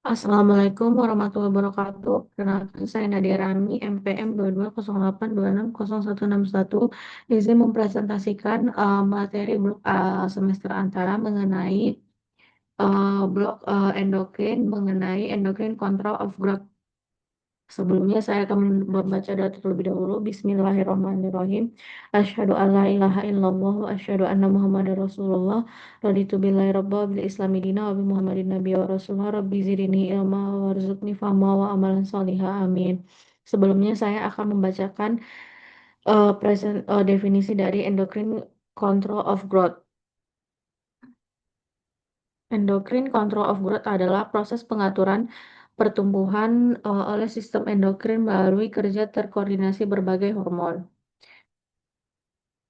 Assalamualaikum warahmatullahi wabarakatuh. Perkenalkan saya Nadia Rami, MPM 2208260161. Izin mempresentasikan materi blok semester antara mengenai blok endokrin, mengenai endocrine control of growth. Sebelumnya saya akan membaca doa terlebih dahulu. Bismillahirrahmanirrahim. Asyhadu an la ilaha illallah wa asyhadu anna Muhammadar Rasulullah. Raditu billahi rabba bil islami dina wa bi Muhammadin nabiyya wa rasulullah. Rabbi zidni ilma warzuqni fahma wa amalan salihah. Amin. Sebelumnya saya akan membacakan definisi dari endocrine control of growth. Endocrine control of growth adalah proses pengaturan pertumbuhan oleh sistem endokrin melalui kerja terkoordinasi berbagai hormon.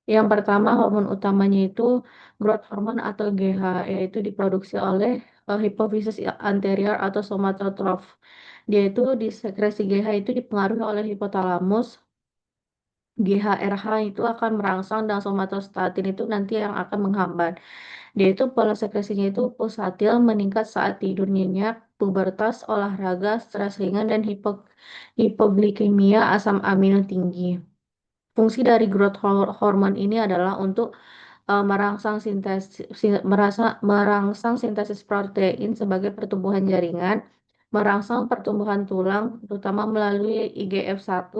Yang pertama, hormon utamanya itu growth hormone atau GH, yaitu diproduksi oleh hipofisis anterior atau somatotrof. Dia itu disekresi GH itu dipengaruhi oleh hipotalamus. GHRH itu akan merangsang dan somatostatin itu nanti yang akan menghambat. Dia itu pola sekresinya itu pulsatil meningkat saat tidur nyenyak, pubertas, olahraga, stres ringan, dan hipoglikemia asam amino tinggi. Fungsi dari growth hormone ini adalah untuk merangsang sintesis protein sebagai pertumbuhan jaringan, merangsang pertumbuhan tulang, terutama melalui IGF-1,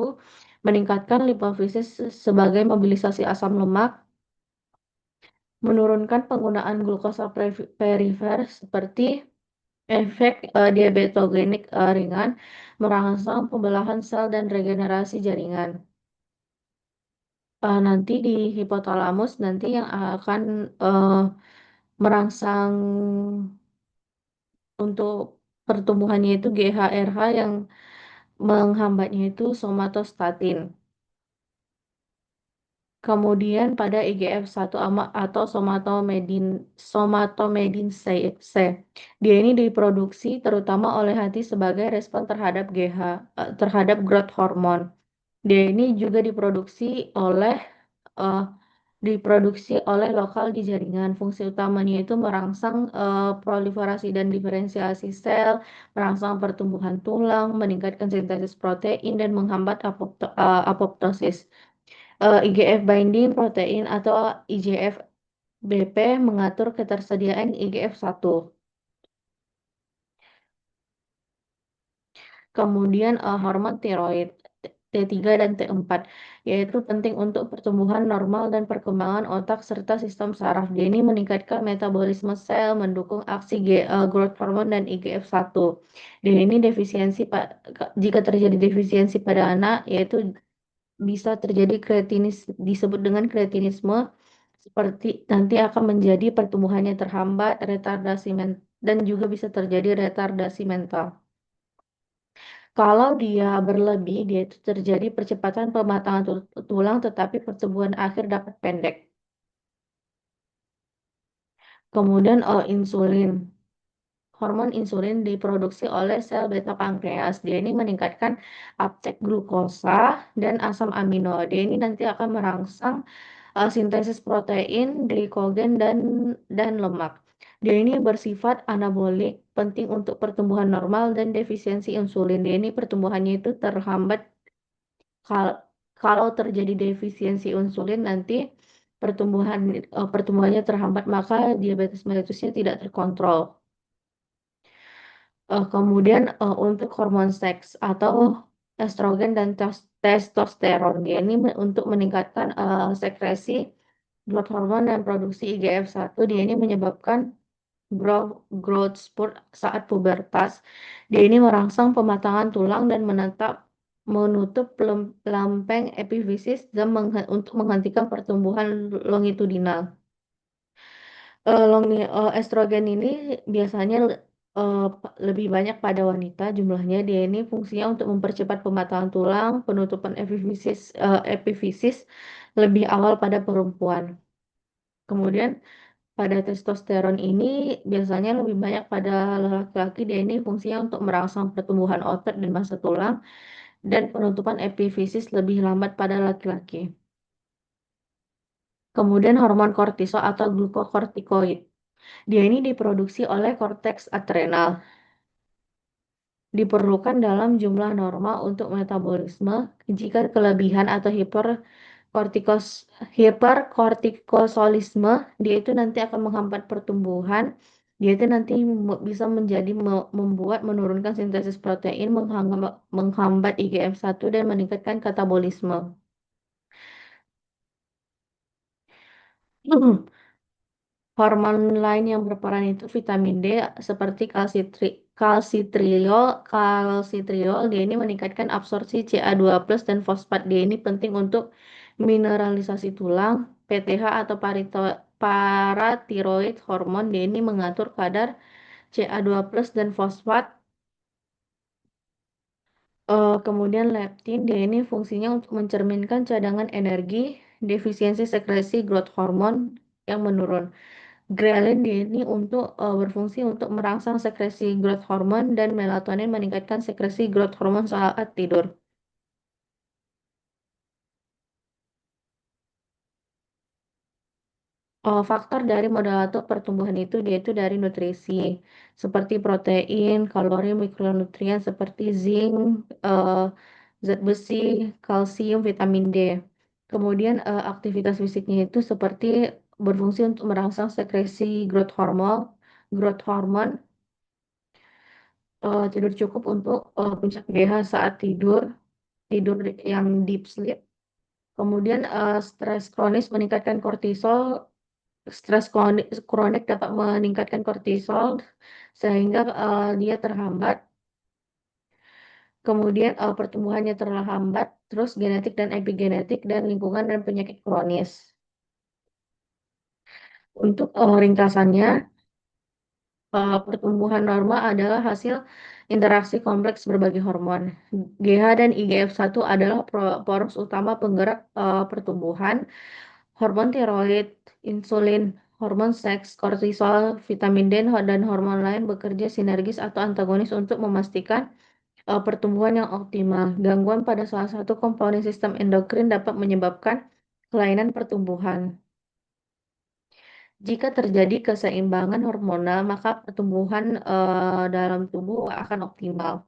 meningkatkan lipofisis sebagai mobilisasi asam lemak, menurunkan penggunaan glukosa perifer seperti efek diabetogenik ringan, merangsang pembelahan sel dan regenerasi jaringan. Nanti di hipotalamus nanti yang akan merangsang untuk pertumbuhannya itu GHRH, yang menghambatnya itu somatostatin. Kemudian pada IGF-1 atau somatomedin C. Dia ini diproduksi terutama oleh hati sebagai respon terhadap terhadap growth hormone. Dia ini juga eh, diproduksi oleh lokal di jaringan. Fungsi utamanya itu merangsang proliferasi dan diferensiasi sel, merangsang pertumbuhan tulang, meningkatkan sintesis protein, dan menghambat apoptosis. IGF binding protein atau IGF BP mengatur ketersediaan IGF-1. Kemudian hormon tiroid T3 dan T4, yaitu penting untuk pertumbuhan normal dan perkembangan otak serta sistem saraf. Dia ini meningkatkan metabolisme sel, mendukung aksi growth hormone dan IGF-1. Dia ini jika terjadi defisiensi pada anak, yaitu bisa terjadi disebut dengan kretinisme, seperti nanti akan menjadi pertumbuhannya terhambat, dan juga bisa terjadi retardasi mental. Kalau dia berlebih, dia itu terjadi percepatan pematangan tulang, tetapi pertumbuhan akhir dapat pendek. Kemudian insulin. Hormon insulin diproduksi oleh sel beta pankreas. Dia ini meningkatkan uptake glukosa dan asam amino. Dia ini nanti akan merangsang sintesis protein, glikogen, dan lemak. Dia ini bersifat anabolik, penting untuk pertumbuhan normal dan defisiensi insulin. Dia ini pertumbuhannya itu terhambat. Kalau terjadi defisiensi insulin, nanti pertumbuhannya terhambat, maka diabetes mellitusnya tidak terkontrol. Kemudian untuk hormon seks atau estrogen dan testosteron, dia ini untuk meningkatkan sekresi growth hormone dan produksi IGF-1. Dia ini menyebabkan growth spurt saat pubertas. Dia ini merangsang pematangan tulang dan menutup lempeng epifisis dan untuk menghentikan pertumbuhan longitudinal. Estrogen ini biasanya lebih banyak pada wanita jumlahnya. Dia ini fungsinya untuk mempercepat pematangan tulang, penutupan epifisis lebih awal pada perempuan. Kemudian pada testosteron ini biasanya lebih banyak pada laki-laki. Dia ini fungsinya untuk merangsang pertumbuhan otot dan massa tulang, dan penutupan epifisis lebih lambat pada laki-laki. Kemudian hormon kortisol atau glukokortikoid. Dia ini diproduksi oleh korteks adrenal. diperlukan dalam jumlah normal untuk metabolisme. Jika kelebihan atau hiperkortikosolisme, dia itu nanti akan menghambat pertumbuhan. Dia itu nanti bisa membuat menurunkan sintesis protein, menghambat IGF-1 dan meningkatkan katabolisme. Hormon lain yang berperan itu vitamin D seperti kalsitriol. Dia ini meningkatkan absorpsi Ca2+ dan fosfat. Dia ini penting untuk mineralisasi tulang. PTH atau paratiroid hormon, dia ini mengatur kadar Ca2+ dan fosfat. Kemudian leptin, dia ini fungsinya untuk mencerminkan cadangan energi. Defisiensi sekresi growth hormone yang menurun. Ghrelin dia ini berfungsi untuk merangsang sekresi growth hormone, dan melatonin meningkatkan sekresi growth hormone saat tidur. Faktor dari moderator pertumbuhan itu yaitu dari nutrisi seperti protein, kalori, mikronutrien seperti zinc, eh, zat besi, kalsium, vitamin D. Kemudian aktivitas fisiknya itu seperti berfungsi untuk merangsang sekresi growth hormone, tidur cukup untuk puncak GH saat tidur yang deep sleep. Kemudian stres kronis meningkatkan kortisol. Stres kronik dapat meningkatkan kortisol sehingga dia terhambat. Kemudian pertumbuhannya terhambat, terus genetik dan epigenetik, dan lingkungan dan penyakit kronis. Untuk ringkasannya, pertumbuhan normal adalah hasil interaksi kompleks berbagai hormon. GH dan IGF-1 adalah poros utama penggerak pertumbuhan. Hormon tiroid, insulin, hormon seks, kortisol, vitamin D, dan hormon lain bekerja sinergis atau antagonis untuk memastikan pertumbuhan yang optimal. Gangguan pada salah satu komponen sistem endokrin dapat menyebabkan kelainan pertumbuhan. Jika terjadi keseimbangan hormonal, maka pertumbuhan dalam tubuh akan optimal.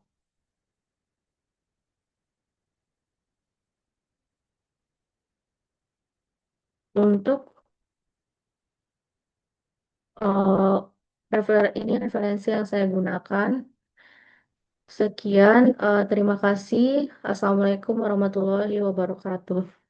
Untuk eh, ini referensi yang saya gunakan. Sekian, terima kasih. Assalamualaikum warahmatullahi wabarakatuh.